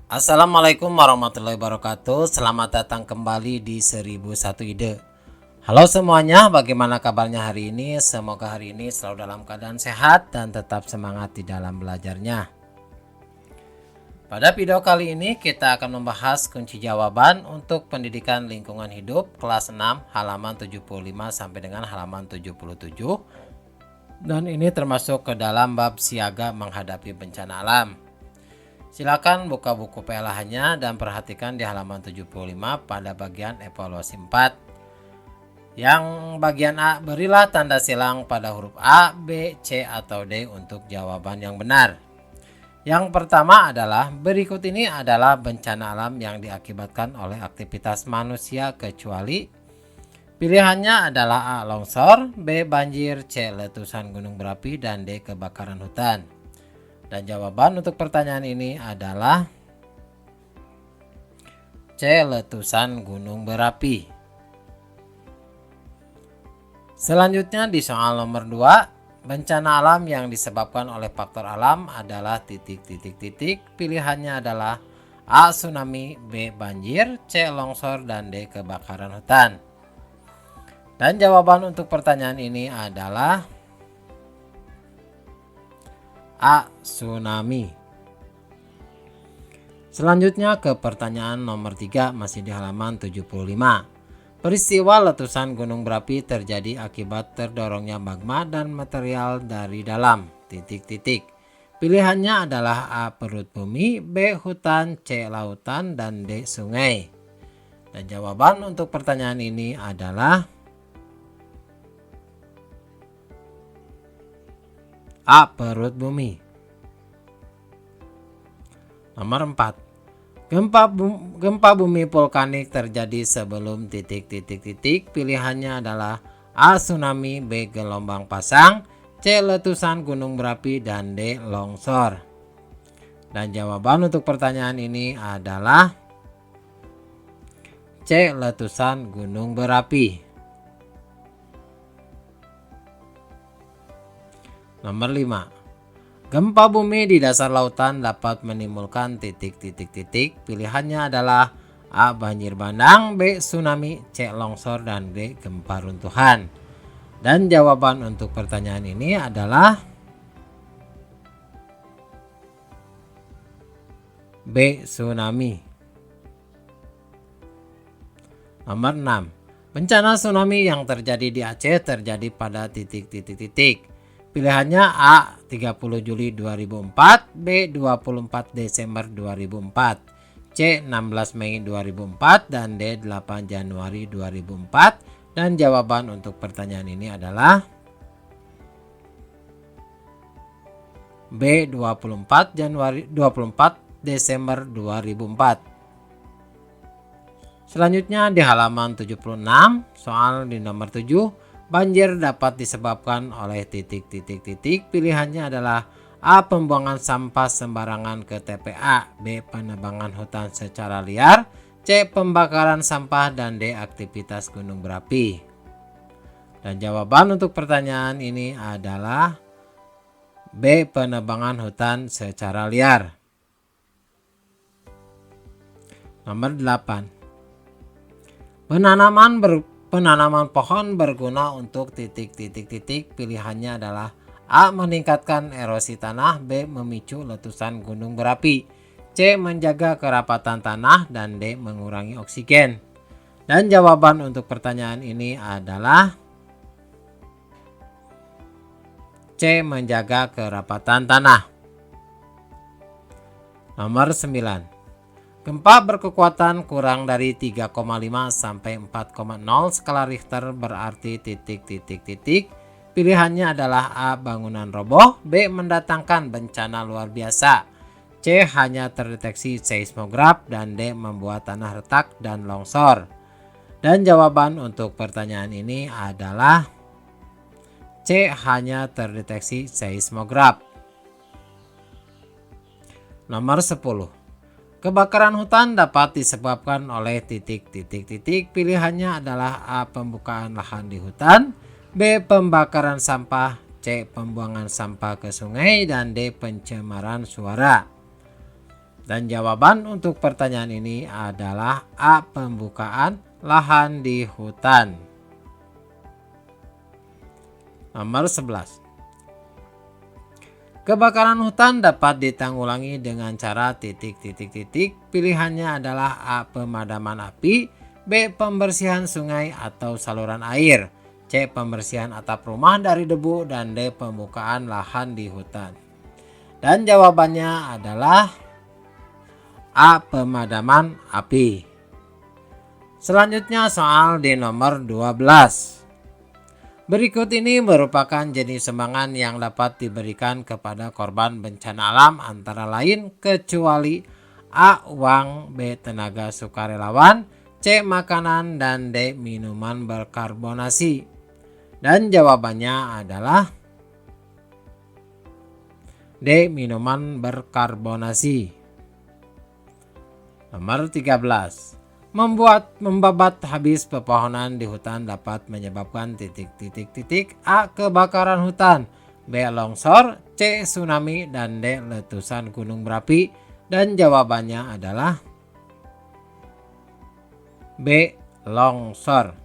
Assalamualaikum warahmatullahi wabarakatuh. Selamat datang kembali di 1001 Ide. Halo semuanya, bagaimana kabarnya hari ini? Semoga hari ini selalu dalam keadaan sehat dan tetap semangat di dalam belajarnya. Pada video kali ini kita akan membahas kunci jawaban untuk pendidikan lingkungan hidup kelas 6 halaman 75 sampai dengan halaman 77. Dan ini termasuk ke dalam bab siaga menghadapi bencana alam. Silakan buka buku PLH-nya dan perhatikan di halaman 75 pada bagian evaluasi 4. Yang bagian A, berilah tanda silang pada huruf A, B, C, atau D untuk jawaban yang benar. Yang pertama adalah berikut ini adalah bencana alam yang diakibatkan oleh aktivitas manusia kecuali. Pilihannya adalah A, longsor, B, banjir, C, letusan gunung berapi, dan D, kebakaran hutan. Dan jawaban untuk pertanyaan ini adalah C, letusan gunung berapi. Selanjutnya di soal nomor 2, bencana alam yang disebabkan oleh faktor alam adalah titik. Pilihannya adalah A, tsunami, B, banjir, C, longsor, dan D, kebakaran hutan. Dan jawaban untuk pertanyaan ini adalah A, tsunami. Selanjutnya ke pertanyaan nomor 3, masih di halaman 75. Peristiwa letusan gunung berapi terjadi akibat terdorongnya magma dan material dari dalam. Pilihannya adalah A, perut bumi, B, hutan, C, lautan, dan D, sungai. Dan jawaban untuk pertanyaan ini adalah A, perut bumi. Nomor 4. Gempa bumi vulkanik terjadi sebelum Pilihannya adalah A, tsunami, B, gelombang pasang, C, letusan gunung berapi, dan D, longsor. Dan jawaban untuk pertanyaan ini adalah C, letusan gunung berapi. Nomor 5. Gempa bumi di dasar lautan dapat menimbulkan Pilihannya adalah A, banjir bandang, B, tsunami, C, longsor, dan D, gempa runtuhan. Dan jawaban untuk pertanyaan ini adalah B, tsunami. Nomor 6. Bencana tsunami yang terjadi di Aceh terjadi pada Pilihannya A, 30 Juli 2004, B, 24 Desember 2004, C, 16 Mei 2004, dan D, 8 Januari 2004. Dan jawaban untuk pertanyaan ini adalah B, 24 Desember 2004. Selanjutnya di halaman 76, soal di nomor 7. Banjir dapat disebabkan oleh Pilihannya adalah A, pembuangan sampah sembarangan ke TPA, B, penebangan hutan secara liar, C, pembakaran sampah, dan D, aktivitas gunung berapi. Dan jawaban untuk pertanyaan ini adalah B, penebangan hutan secara liar. Nomor 8. Penanaman pohon berguna untuk Pilihannya adalah A, meningkatkan erosi tanah, B, memicu letusan gunung berapi, C, menjaga kerapatan tanah, dan D, mengurangi oksigen. Dan jawaban untuk pertanyaan ini adalah C, menjaga kerapatan tanah. Nomor 9. Gempa berkekuatan kurang dari 3,5 sampai 4,0 skala Richter berarti Pilihannya adalah A, bangunan roboh, B, mendatangkan bencana luar biasa, C, hanya terdeteksi seismograf, dan D, membuat tanah retak dan longsor. Dan jawaban untuk pertanyaan ini adalah C, hanya terdeteksi seismograf. Nomor 10. Kebakaran hutan dapat disebabkan oleh Pilihannya adalah A, pembukaan lahan di hutan, B, pembakaran sampah, C, pembuangan sampah ke sungai, dan D, pencemaran suara. Dan jawaban untuk pertanyaan ini adalah A. Pembukaan lahan di hutan. Nomor 11. Kebakaran hutan dapat ditanggulangi dengan cara titik. Pilihannya adalah A. Pemadaman api, B. Pembersihan sungai atau saluran air, C. Pembersihan atap rumah dari debu, dan D. Pembukaan lahan di hutan. Dan jawabannya adalah A. Pemadaman api. Selanjutnya soal di nomor 12. Berikut ini merupakan jenis sumbangan yang dapat diberikan kepada korban bencana alam antara lain kecuali A. Uang, B. Tenaga sukarelawan, C. Makanan, dan D. Minuman berkarbonasi. Dan jawabannya adalah D. Minuman berkarbonasi. Nomor 13. Membabat habis pepohonan di hutan dapat menyebabkan titik. A. Kebakaran hutan, B. Longsor, C. Tsunami, dan D. Letusan gunung berapi. Dan jawabannya adalah B. Longsor.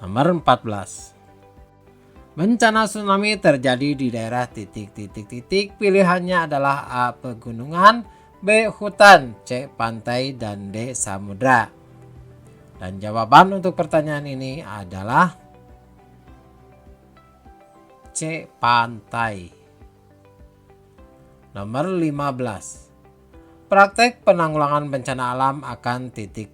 Nomor 14. Bencana tsunami terjadi di daerah titik. Pilihannya adalah A. Pegunungan, B. Hutan, C. Pantai, dan D. Samudra. Dan jawaban untuk pertanyaan ini adalah C. Pantai. Nomor 15. Praktek penanggulangan bencana alam akan titik.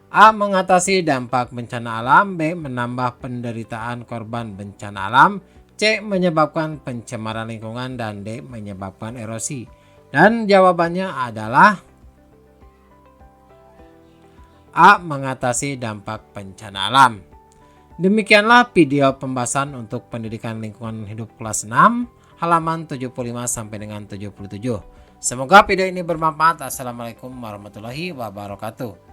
A. Mengatasi dampak bencana alam, B. Menambah penderitaan korban bencana alam, C. Menyebabkan pencemaran lingkungan, dan D. Menyebabkan erosi. Dan jawabannya adalah A. Mengatasi dampak bencana alam. Demikianlah video pembahasan untuk pendidikan lingkungan hidup kelas 6 halaman 75 sampai dengan 77. Semoga video ini bermanfaat. Assalamualaikum warahmatullahi wabarakatuh.